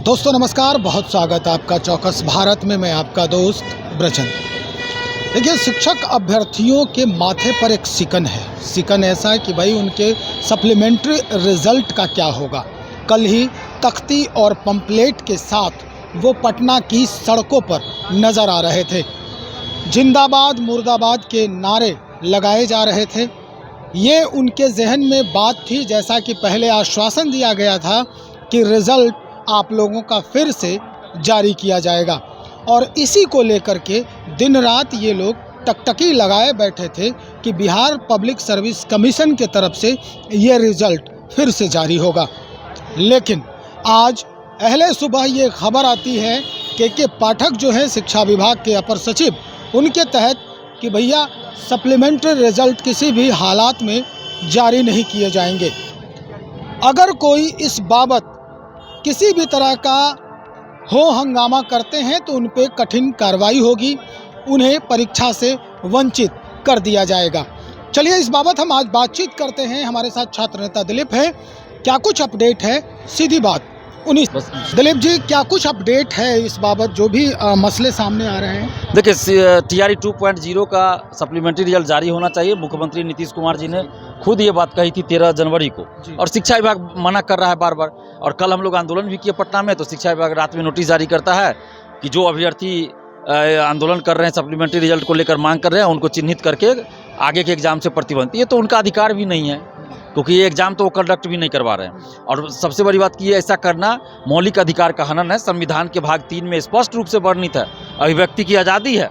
दोस्तों नमस्कार, बहुत स्वागत है आपका चौकस भारत में। मैं आपका दोस्त ब्रजन। देखिए, शिक्षक अभ्यर्थियों के माथे पर एक सिकन है। सिकन ऐसा है कि भाई उनके सप्लीमेंट्री रिजल्ट का क्या होगा। कल ही तख्ती और पंपलेट के साथ वो पटना की सड़कों पर नज़र आ रहे थे। जिंदाबाद मुर्दाबाद के नारे लगाए जा रहे थे। ये उनके जहन में बात थी, जैसा कि पहले आश्वासन दिया गया था कि रिज़ल्ट आप लोगों का फिर से जारी किया जाएगा, और इसी को लेकर के दिन रात ये लोग टकटकी लगाए बैठे थे कि बिहार पब्लिक सर्विस कमीशन के तरफ से ये रिज़ल्ट फिर से जारी होगा। लेकिन आज अहले सुबह ये खबर आती है के पाठक जो है शिक्षा विभाग के अपर सचिव, उनके तहत कि भैया सप्लीमेंट्री रिज़ल्ट किसी भी हालात में जारी नहीं किए जाएंगे। अगर कोई इस बाबत किसी भी तरह का हो हंगामा करते हैं तो उन पर कठिन कार्रवाई होगी, उन्हें परीक्षा से वंचित कर दिया जाएगा। चलिए इस बाबत हम आज बातचीत करते हैं। हमारे साथ छात्र नेता दिलीप है। क्या कुछ अपडेट है, सीधी बात 19। दिलीप जी, क्या कुछ अपडेट है इस बाबत, जो भी मसले सामने आ रहे हैं? देखिए, TRE 2.0 का सप्लीमेंट्री रिजल्ट जारी होना चाहिए। मुख्यमंत्री नीतीश कुमार जी ने खुद ये बात कही थी 13 जनवरी को, और शिक्षा विभाग मना कर रहा है बार बार। और कल हम लोग आंदोलन भी किए पटना में, तो शिक्षा विभाग रात में नोटिस जारी करता है कि जो अभ्यर्थी आंदोलन कर रहे हैं, सप्लीमेंट्री रिजल्ट को लेकर मांग कर रहे हैं, उनको चिन्हित करके आगे के एग्जाम से प्रतिबंध। ये तो उनका अधिकार भी नहीं है, क्योंकि ये एग्जाम तो वो कंडक्ट भी नहीं करवा रहे हैं। और सबसे बड़ी बात कि ऐसा करना मौलिक अधिकार का हनन है। संविधान के भाग 3 में स्पष्ट रूप से वर्णित है, अभिव्यक्ति की आज़ादी है,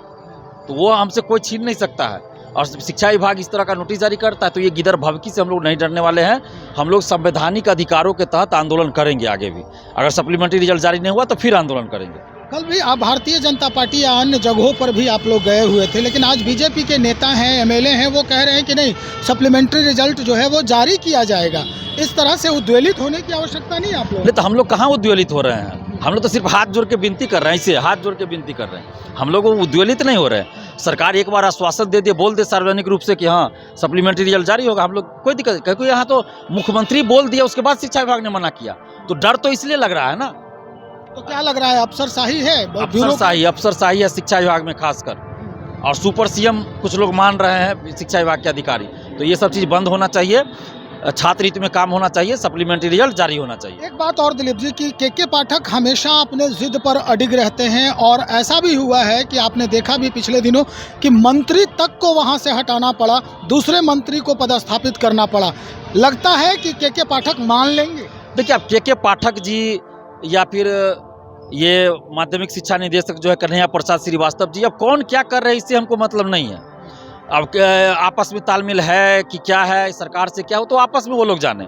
तो वो हमसे कोई छीन नहीं सकता है। और शिक्षा विभाग इस तरह का नोटिस जारी करता है, तो ये गिदर भभकी से हम लोग नहीं डरने वाले हैं। हम लोग संवैधानिक अधिकारों के तहत आंदोलन करेंगे आगे भी। अगर सप्लीमेंट्री रिजल्ट जारी नहीं हुआ तो फिर आंदोलन करेंगे। कल भी आप भारतीय जनता पार्टी या अन्य जगहों पर भी आप लोग गए हुए थे, लेकिन आज बीजेपी के नेता हैं, MLA हैं, वो कह रहे हैं कि नहीं, सप्लीमेंट्री रिजल्ट जो है वो जारी किया जाएगा। इस तरह से उद्वेलित होने की आवश्यकता नहीं आप लोग। तो हम लोग कहाँ उद्वेलित हो रहे हैं? हम लोग तो सिर्फ हाथ जोड़ के विनती कर रहे हैं, इसे हाथ जोड़ के विनती कर रहे हैं। हम लोग उद्वेलित नहीं हो रहे हैं। सरकार एक बार आश्वासन दे दे, बोल दे सार्वजनिक रूप से कि हाँ सप्लीमेंट्री रिजल्ट जारी होगा, हम लोग कोई दिक्कत, क्योंकि यहाँ तो मुख्यमंत्री बोल दिया, उसके बाद शिक्षा विभाग ने मना किया, तो डर तो इसलिए लग रहा है ना। तो क्या लग रहा है, अफसरशाही है? अफसरशाही है शिक्षा विभाग में खासकर, और सुपर CM कुछ लोग मान रहे हैं शिक्षा विभाग के अधिकारी। तो ये सब चीज़ बंद होना चाहिए, छात्र हित में काम होना चाहिए, सप्लीमेंट्री रिजल्ट जारी होना चाहिए। एक बात और दिलीप जी की के पाठक हमेशा अपने जिद पर अडिग रहते हैं, और ऐसा भी हुआ है कि आपने देखा भी पिछले दिनों कि मंत्री तक को वहां से हटाना पड़ा, दूसरे मंत्री को पदस्थापित करना पड़ा। लगता है कि के पाठक मान लेंगे? देखिए, अब के पाठक जी या फिर ये माध्यमिक शिक्षा निदेशक जो है कन्हैया प्रसाद श्रीवास्तव जी, अब कौन क्या कर रहे हैं इससे हमको मतलब नहीं है। अब आपस में तालमेल है कि क्या है, सरकार से क्या हो, तो आपस में वो लोग जाने।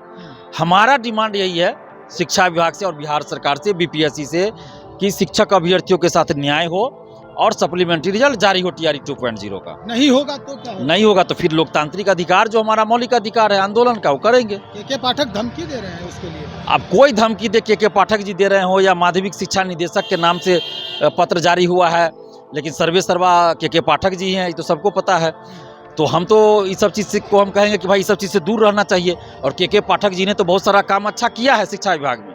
हमारा डिमांड यही है शिक्षा विभाग से और बिहार सरकार से, BPSC से, कि शिक्षक अभ्यर्थियों के साथ न्याय हो और सप्लीमेंट्री रिजल्ट जारी हो TRE 2.0 का। नहीं होगा तो क्या होगा? नहीं होगा तो फिर लोकतांत्रिक अधिकार, जो हमारा मौलिक अधिकार है आंदोलन का, वो करेंगे। के पाठक धमकी दे रहे हैं उसके लिए? अब कोई धमकी दे के पाठक जी दे रहे हो, या माध्यमिक शिक्षा निदेशक के नाम से पत्र जारी हुआ है, लेकिन सर्वे सर्वा के पाठक जी हैं, ये तो सबको पता है। तो हम तो इस सब चीज़ से को हम कहेंगे कि भाई इस सब चीज़ से दूर रहना चाहिए। और के पाठक जी ने तो बहुत सारा काम अच्छा किया है शिक्षा विभाग में,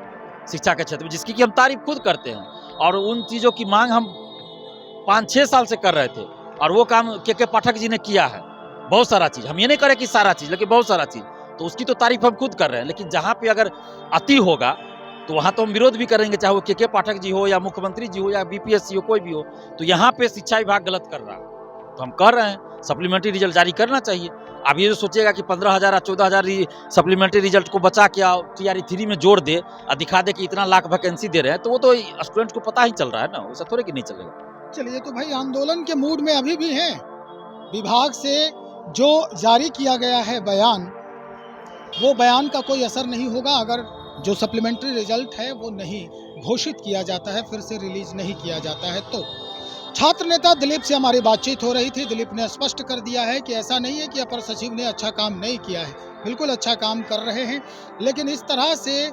शिक्षा के क्षेत्र में, जिसकी कि हम तारीफ खुद करते हैं। और उन चीज़ों की मांग हम 5-6 साल से कर रहे थे, और वो काम के पाठक जी ने किया है। बहुत सारा चीज़, हम ये नहीं करें कि सारा चीज़, लेकिन बहुत सारा चीज़, तो उसकी तो तारीफ हम खुद कर रहे हैं। लेकिन जहाँ पे अगर अति होगा तो वहाँ तो हम विरोध भी करेंगे, चाहे वो के पाठक जी हो, या मुख्यमंत्री जी हो, या BPSC हो, कोई भी हो। तो यहाँ पे शिक्षा विभाग गलत कर रहा है, तो हम कर रहे हैं सप्लीमेंट्री रिजल्ट जारी करना चाहिए। अब ये जो सोचेगा कि 15,000 या 14,000 सप्लीमेंट्री रिजल्ट को बचा के TRE 3 में जोड़ दे और दिखा दे कि इतना लाख वैकेंसी दे रहे हैं, तो वो तो स्टूडेंट को पता ही चल रहा है ना, वैसा थोड़े कि नहीं चलेगा। चलिए, तो भाई आंदोलन के मूड में अभी भी हैं। विभाग से जो जारी किया गया है बयान, वो बयान का कोई असर नहीं होगा अगर जो सप्लीमेंट्री रिजल्ट है वो नहीं घोषित किया जाता है, फिर से रिलीज नहीं किया जाता है। तो छात्र नेता दिलीप से हमारी बातचीत हो रही थी। दिलीप ने स्पष्ट कर दिया है कि ऐसा नहीं है कि अपर सचिव ने अच्छा काम नहीं किया है, बिल्कुल अच्छा काम कर रहे हैं, लेकिन इस तरह से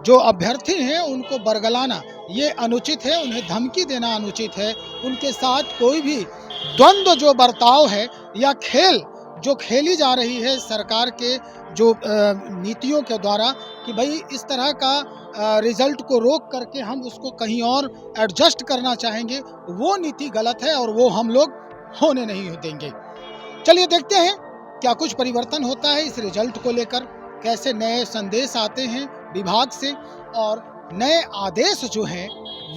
जो अभ्यर्थी हैं उनको बरगलाना ये अनुचित है, उन्हें धमकी देना अनुचित है। उनके साथ कोई भी द्वंद्व जो बर्ताव है या खेल जो खेली जा रही है सरकार के जो नीतियों के द्वारा कि भाई इस तरह का रिजल्ट को रोक करके हम उसको कहीं और एडजस्ट करना चाहेंगे, वो नीति गलत है और वो हम लोग होने नहीं देंगे। चलिए देखते हैं क्या कुछ परिवर्तन होता है इस रिजल्ट को लेकर, कैसे नए संदेश आते हैं विभाग से और नए आदेश जो हैं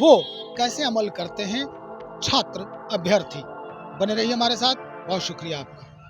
वो कैसे अमल करते हैं छात्र अभ्यर्थी। बने रहिए हमारे साथ, बहुत शुक्रिया आपका।